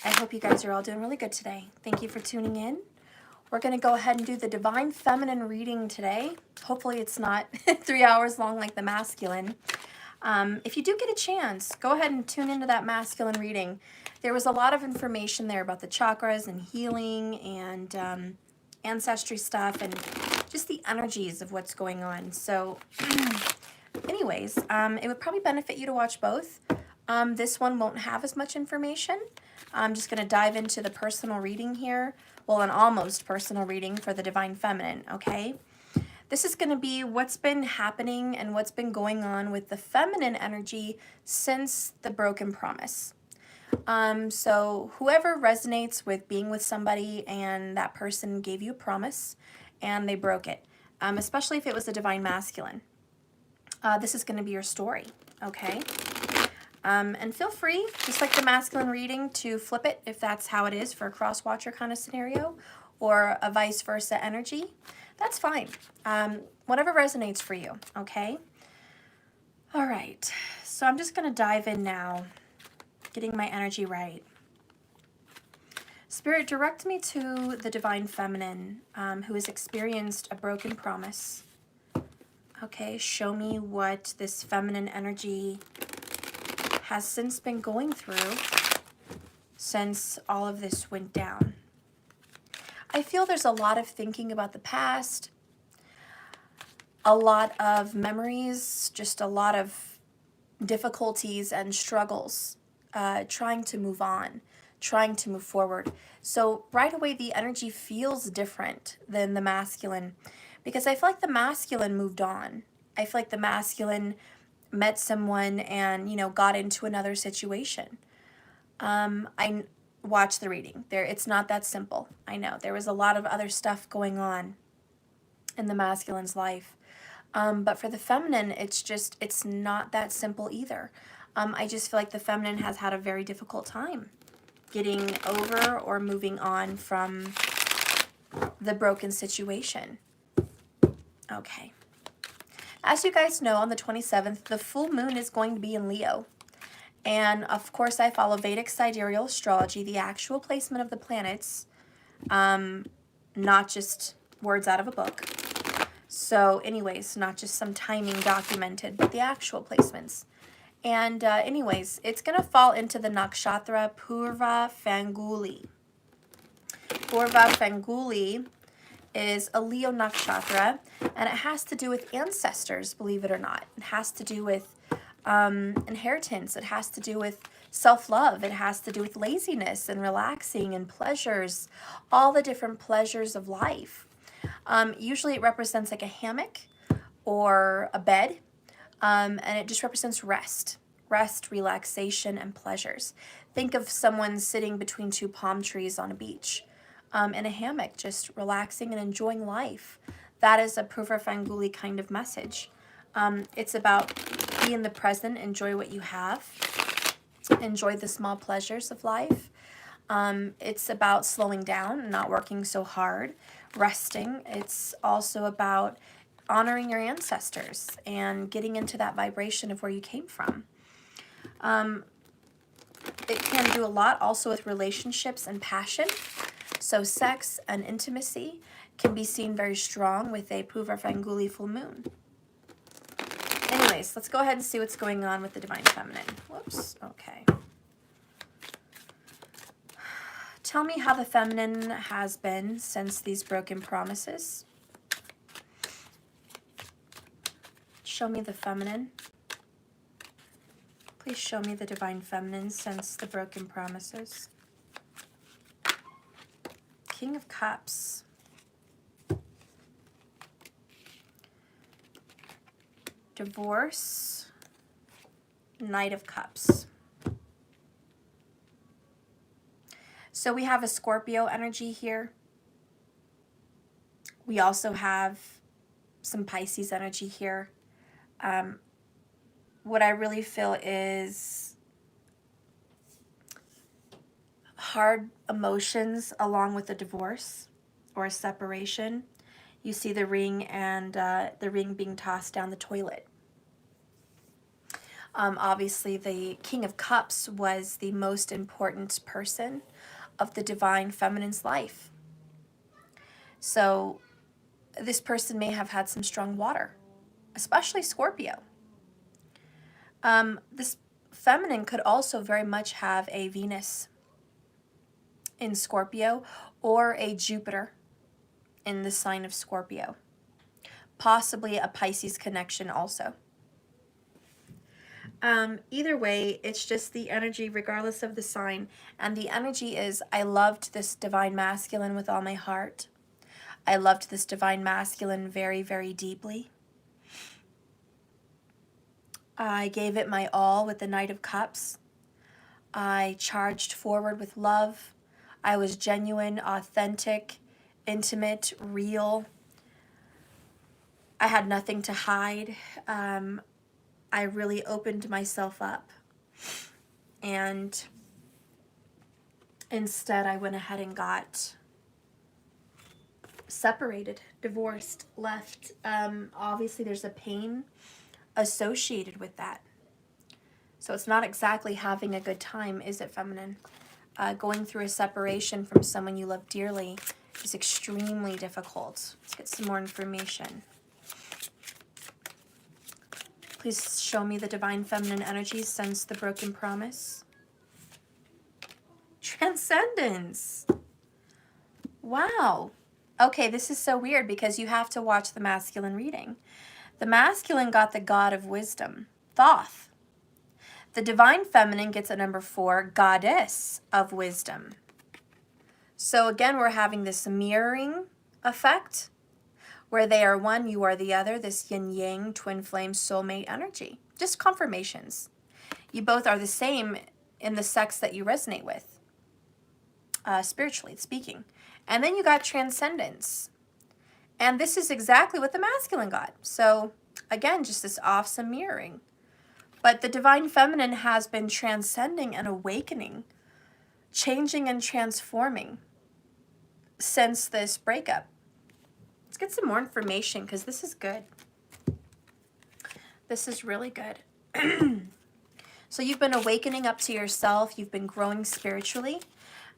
I hope you guys are all doing really good today. Thank you for tuning in. We're going to go ahead and do the Divine Feminine reading today. Hopefully it's not 3 hours long like the masculine. If you do get a chance, go ahead and tune into that masculine reading. There was a lot of information there about the chakras and healing and ancestry stuff and just the energies of what's going on. So anyways, it would probably benefit you to watch both. This one won't have as much information. I'm just going to dive into the personal reading here. Well, an almost personal reading for the Divine Feminine, okay? This is going to be what's been happening and what's been going on with the feminine energy since the broken promise. So whoever resonates with being with somebody and that person gave you a promise and they broke it, especially if it was a divine masculine, this is going to be your story, okay? And feel free, just like the masculine reading, to flip it if that's how it is for a cross-watcher kind of scenario or a vice versa energy. That's fine. Whatever resonates for you, okay? All right, so I'm just going to dive in now, getting my energy right. Spirit, direct me to the Divine Feminine who has experienced a broken promise. Okay, show me what this feminine energy has since been going through since all of this went down. I feel there's a lot of thinking about the past, a lot of memories, just a lot of difficulties and struggles, trying to move on, trying to move forward. So right away, the energy feels different than the masculine because I feel like the masculine moved on. I feel like the masculine met someone and, you know, got into another situation. I watched the reading. It's not that simple. I know there was a lot of other stuff going on in the masculine's life. But for the feminine, it's not that simple either. I just feel like the feminine has had a very difficult time getting over or moving on from the broken situation. Okay. As you guys know, on the 27th, the full moon is going to be in Leo. And of course, I follow Vedic sidereal astrology, the actual placement of the planets, not just words out of a book. So anyways, not just some timing documented, but the actual placements. And anyways, it's going to fall into the nakshatra Purva Fanguli. Purva Fanguli is a Leo nakshatra, and it has to do with ancestors, believe it or not. It has to do with inheritance. It has to do with self-love. It has to do with laziness and relaxing and pleasures, all the different pleasures of life. Usually it represents like a hammock or a bed, and it just represents rest, relaxation, and pleasures. Think of someone sitting between two palm trees on a beach. In a hammock, just relaxing and enjoying life. That is a Purva Fanguli kind of message. It's about be in the present, enjoy what you have, enjoy the small pleasures of life. It's about slowing down and not working so hard, resting. It's also about honoring your ancestors and getting into that vibration of where you came from. It can do a lot also with relationships and passion. So sex and intimacy can be seen very strong with a Purva Fanguli full moon. Anyways, let's go ahead and see what's going on with the Divine Feminine. Whoops, okay. Tell me how the feminine has been since these broken promises. Show me the feminine. Please show me the Divine Feminine since the broken promises. King of Cups. Divorce. Knight of Cups. So we have a Scorpio energy here. We also have some Pisces energy here. What I really feel is hard emotions along with a divorce or a separation. You see the ring and the ring being tossed down the toilet. Obviously, the King of Cups was the most important person of the divine feminine's life. So this person may have had some strong water, especially Scorpio. This feminine could also very much have a Venus in Scorpio or a Jupiter in the sign of Scorpio. Possibly a Pisces connection also. Either way, it's just the energy regardless of the sign. And the energy is, I loved this divine masculine with all my heart. I loved this divine masculine very, very deeply. I gave it my all with the Knight of Cups. I charged forward with love. I was genuine, authentic, intimate, real. I had nothing to hide. I really opened myself up. And instead, I went ahead and got separated, divorced, left. Obviously, there's a pain associated with that. So it's not exactly having a good time, is it, feminine? Going through a separation from someone you love dearly is extremely difficult. Let's get some more information. Please show me the divine feminine energies since the broken promise. Transcendence. Wow. Okay, this is so weird because you have to watch the masculine reading. The masculine got the god of wisdom, Thoth. The divine feminine gets a number 4, goddess of wisdom. So again, we're having this mirroring effect where they are one, you are the other, this yin-yang, twin flame, soulmate energy. Just confirmations. You both are the same in the sex that you resonate with, spiritually speaking. And then you got transcendence. And this is exactly what the masculine got. So again, just this awesome mirroring. But the divine feminine has been transcending and awakening, changing and transforming since this breakup. Let's get some more information because this is good. This is really good. So you've been awakening up to yourself. You've been growing spiritually.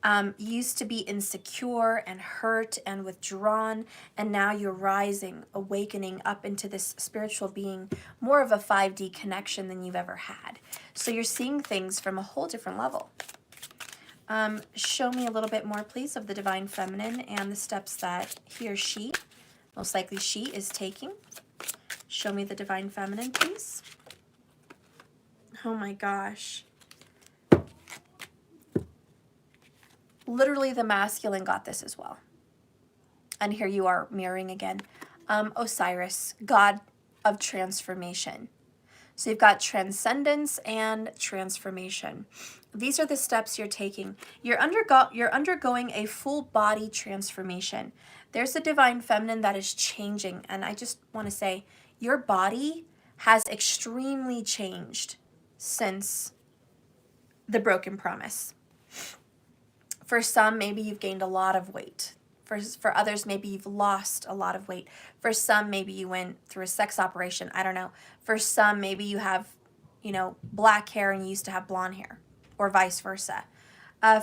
You used to be insecure and hurt and withdrawn, and now you're rising, awakening up into this spiritual being, more of a 5D connection than you've ever had. So you're seeing things from a whole different level. Show me a little bit more, please, of the divine feminine and the steps that he or she, most likely she, is taking. Show me the divine feminine, please. Oh my gosh. Literally the masculine got this as well. And here you are mirroring again. Osiris, god of transformation. So you've got transcendence and transformation. These are the steps you're taking. You're undergoing a full body transformation. There's a divine feminine that is changing. And I just want to say, your body has extremely changed since the broken promise. For some, maybe you've gained a lot of weight. For others, maybe you've lost a lot of weight. For some, maybe you went through a sex operation. I don't know. For some, maybe you have, black hair and you used to have blonde hair, or vice versa.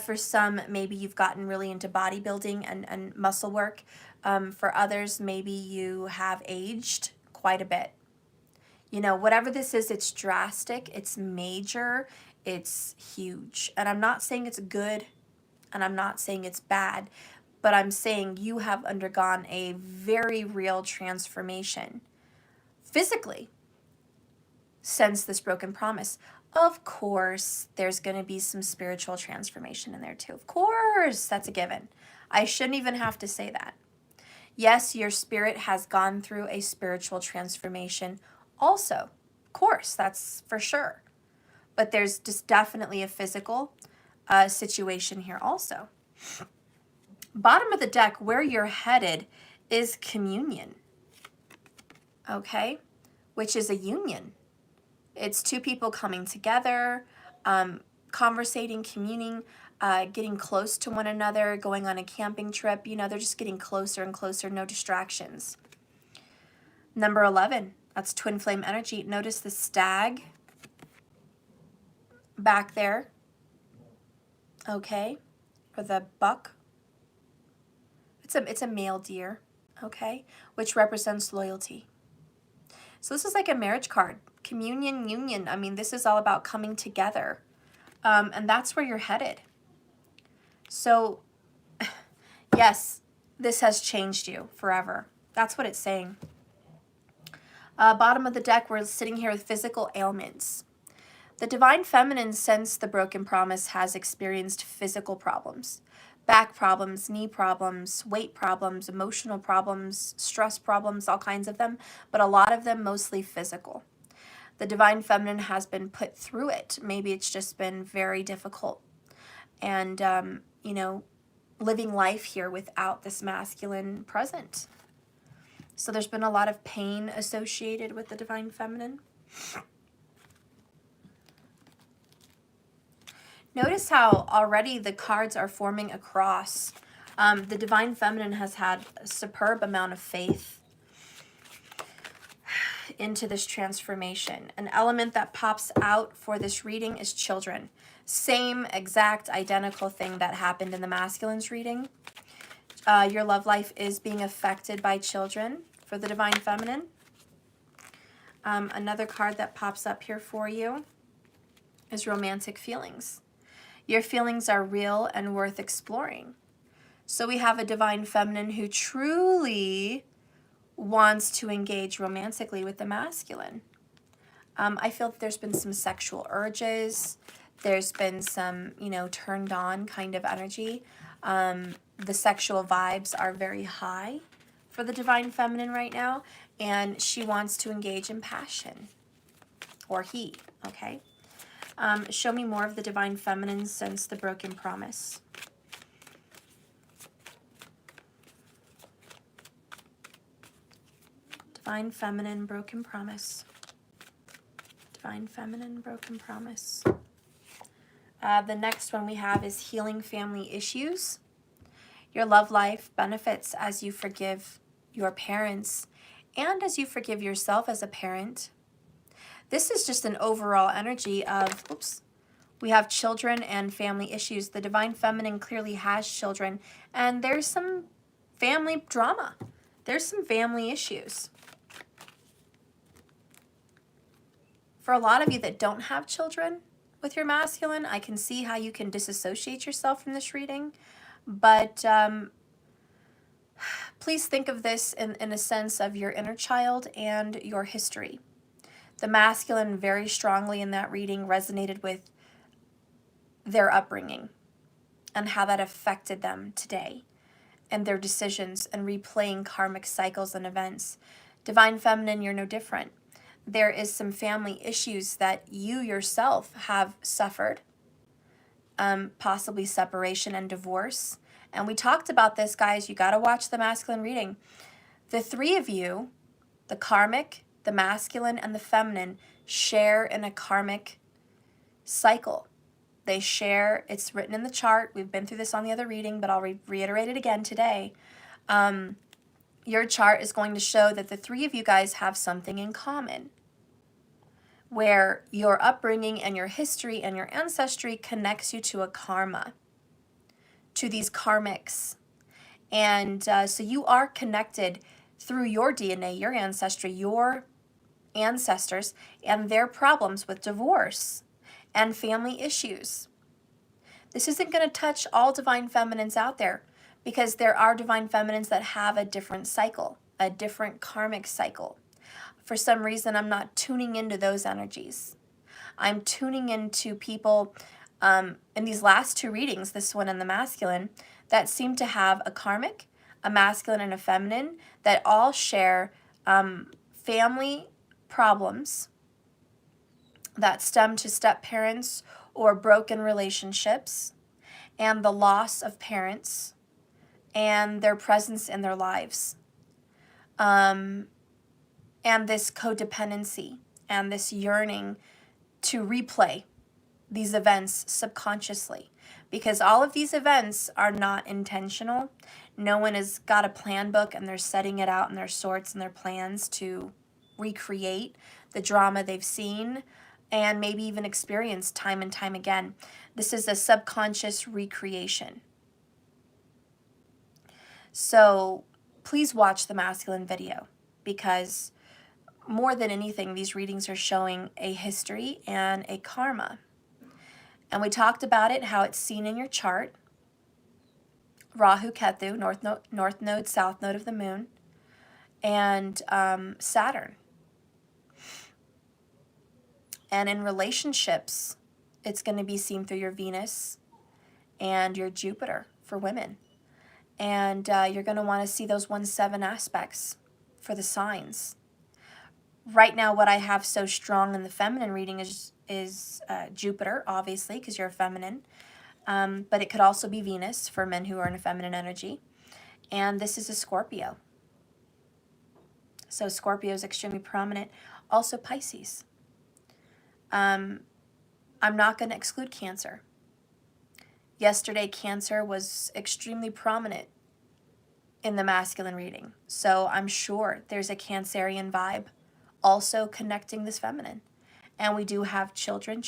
For some, maybe you've gotten really into bodybuilding and muscle work. For others, maybe you have aged quite a bit. Whatever this is, it's drastic, it's major, it's huge. And I'm not saying it's good, and I'm not saying it's bad, but I'm saying you have undergone a very real transformation physically since this broken promise. Of course, there's going to be some spiritual transformation in there too. Of course, that's a given. I shouldn't even have to say that. Yes, your spirit has gone through a spiritual transformation also. Of course, that's for sure. But there's just definitely a physical situation here also. Bottom of the deck, where you're headed is communion. Okay? Which is a union. It's two people coming together, conversating, communing, getting close to one another, going on a camping trip. They're just getting closer and closer, no distractions. Number 11, that's twin flame energy. Notice the stag back there, okay, or the buck. It's a male deer, okay, which represents loyalty. So this is like a marriage card, communion, union. I mean, this is all about coming together, and that's where you're headed. So, yes, this has changed you forever. That's what it's saying. Bottom of the deck, we're sitting here with physical ailments. The Divine Feminine, since the broken promise, has experienced physical problems. Back problems, knee problems, weight problems, emotional problems, stress problems, all kinds of them, but a lot of them mostly physical. The Divine Feminine has been put through it. Maybe it's just been very difficult. And, you know, living life here without this masculine present. So there's been a lot of pain associated with the Divine Feminine. Notice how already the cards are forming a cross. The Divine Feminine has had a superb amount of faith into this transformation. An element that pops out for this reading is children. Same exact identical thing that happened in the masculine's reading. Your love life is being affected by children for the Divine Feminine. Another card that pops up here for you is romantic feelings. Your feelings are real and worth exploring. So we have a Divine Feminine who truly wants to engage romantically with the masculine. I feel that there's been some sexual urges. There's been some, you know, turned on kind of energy. The sexual vibes are very high for the Divine Feminine right now, and she wants to engage in passion. Or he, okay? Show me more of the Divine Feminine since the broken promise. Divine Feminine, broken promise. Divine Feminine, broken promise. The next one we have is healing family issues. Your love life benefits as you forgive your parents and as you forgive yourself as a parent. This is just an overall energy of, oops, we have children and family issues. The Divine Feminine clearly has children, and there's some family drama. There's some family issues. For a lot of you that don't have children with your masculine, I can see how you can disassociate yourself from this reading. But please think of this in a sense of your inner child and your history. The masculine very strongly in that reading resonated with their upbringing and how that affected them today and their decisions and replaying karmic cycles and events. Divine Feminine, you're no different. There is some family issues that you yourself have suffered, possibly separation and divorce. And we talked about this, guys. You got to watch the masculine reading. The three of you, the karmic, the masculine, and the feminine, share in a karmic cycle. They share, it's written in the chart. We've been through this on the other reading, but I'll reiterate it again today. Your chart is going to show that the three of you guys have something in common, where your upbringing and your history and your ancestry connects you to a karma, to these karmics. And so you are connected through your DNA, your ancestry, your ancestors, and their problems with divorce and family issues. This isn't going to touch all Divine Feminines out there, because there are Divine Feminines that have a different cycle, a different karmic cycle. For some reason, I'm not tuning into those energies. I'm tuning into people in these last two readings, this one and the masculine, that seem to have a karmic, a masculine, and a feminine that all share family problems that stem to step-parents or broken relationships and the loss of parents and their presence in their lives. And this codependency and this yearning to replay these events subconsciously, because all of these events are not intentional. No one has got a plan book and they're setting it out in their sorts and their plans to recreate the drama they've seen. and maybe even experienced time and time again. This is a subconscious recreation. So please watch the masculine video, because more than anything, these readings are showing a history and a karma. And we talked about it, how it's seen in your chart. Rahu, Ketu, north node, south node of the moon, and Saturn. And in relationships, it's going to be seen through your Venus and your Jupiter for women. And you're going to want to see those 1-7 aspects for the signs. Right now, what I have so strong in the feminine reading is Jupiter, obviously, because you're a feminine. But it could also be Venus for men who are in a feminine energy. And this is a Scorpio. So Scorpio is extremely prominent. Also Pisces. I'm not going to exclude Cancer. Yesterday, Cancer was extremely prominent in the masculine reading. So I'm sure there's a Cancerian vibe also connecting this feminine. And we do have children.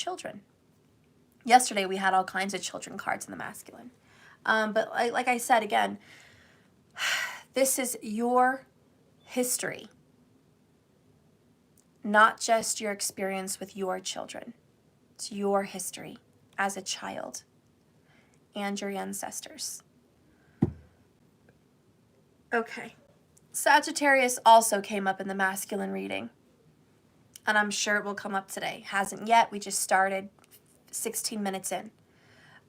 Yesterday, we had all kinds of children cards in the masculine. But like I said, again, this is your history, not just your experience with your children. It's your history as a child and your ancestors. Okay. Sagittarius also came up in the masculine reading, and I'm sure it will come up today. Hasn't yet. We just started 16 minutes in.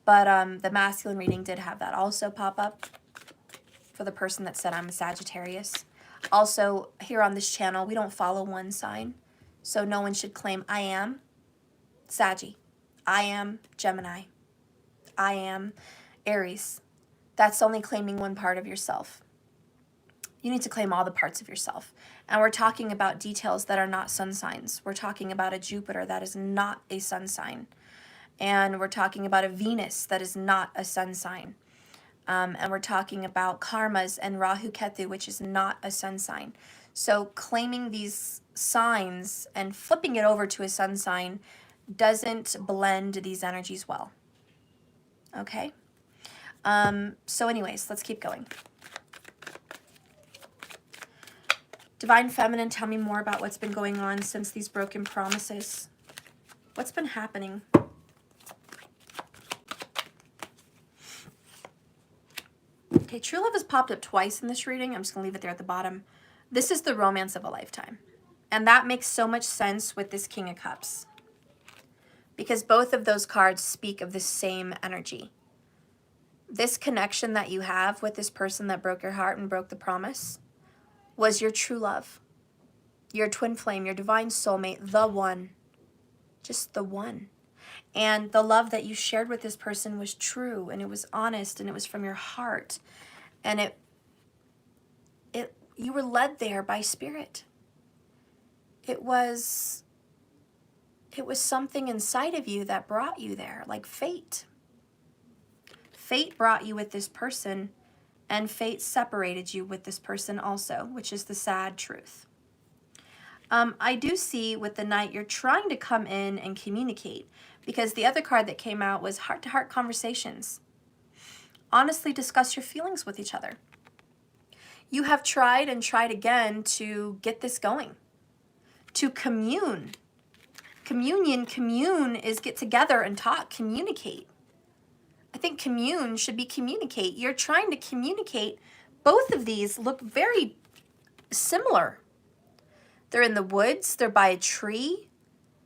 But the masculine reading did have that also pop up for the person that said I'm a Sagittarius. Also, here on this channel, we don't follow one sign. So no one should claim I am Saggy. I am Gemini. I am Aries. That's only claiming one part of yourself. You need to claim all the parts of yourself. And we're talking about details that are not sun signs. We're talking about a Jupiter that is not a sun sign. And we're talking about a Venus that is not a sun sign. And we're talking about karmas and Rahu Ketu, which is not a sun sign. So claiming these signs and flipping it over to a sun sign doesn't blend these energies well. Okay? So anyways, let's keep going. Divine Feminine, tell me more about what's been going on since these broken promises. What's been happening? Okay, true love has popped up twice in this reading. I'm just going to leave it there at the bottom. This is the romance of a lifetime. And that makes so much sense with this King of Cups, because both of those cards speak of the same energy. This connection that you have with this person that broke your heart and broke the promise was your true love, your twin flame, your divine soulmate, the one, just the one. And the love that you shared with this person was true, and it was honest, and it was from your heart. And you were led there by spirit. It was something inside of you that brought you there, like fate. Fate brought you with this person, and fate separated you with this person also, which is the sad truth. I do see with the Knight, you're trying to come in and communicate, because the other card that came out was heart-to-heart conversations. Honestly discuss your feelings with each other. You have tried and tried again to get this going, to commune. Commune is get together and talk, communicate. I think commune should be communicate. You're trying to communicate. Both of these look very similar. They're in the woods. They're by a tree.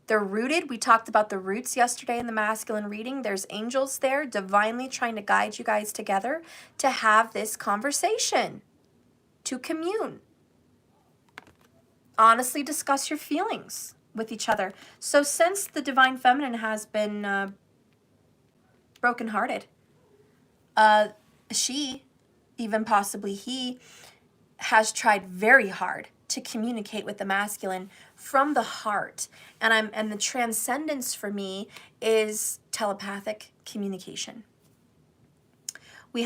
They're rooted. We talked about the roots yesterday in the masculine reading. There's angels there divinely trying to guide you guys together to have this conversation, to commune. Honestly discuss your feelings with each other. So since the Divine Feminine has been brokenhearted, she, even possibly he, has tried very hard to communicate with the masculine from the heart. And the transcendence for me is telepathic communication.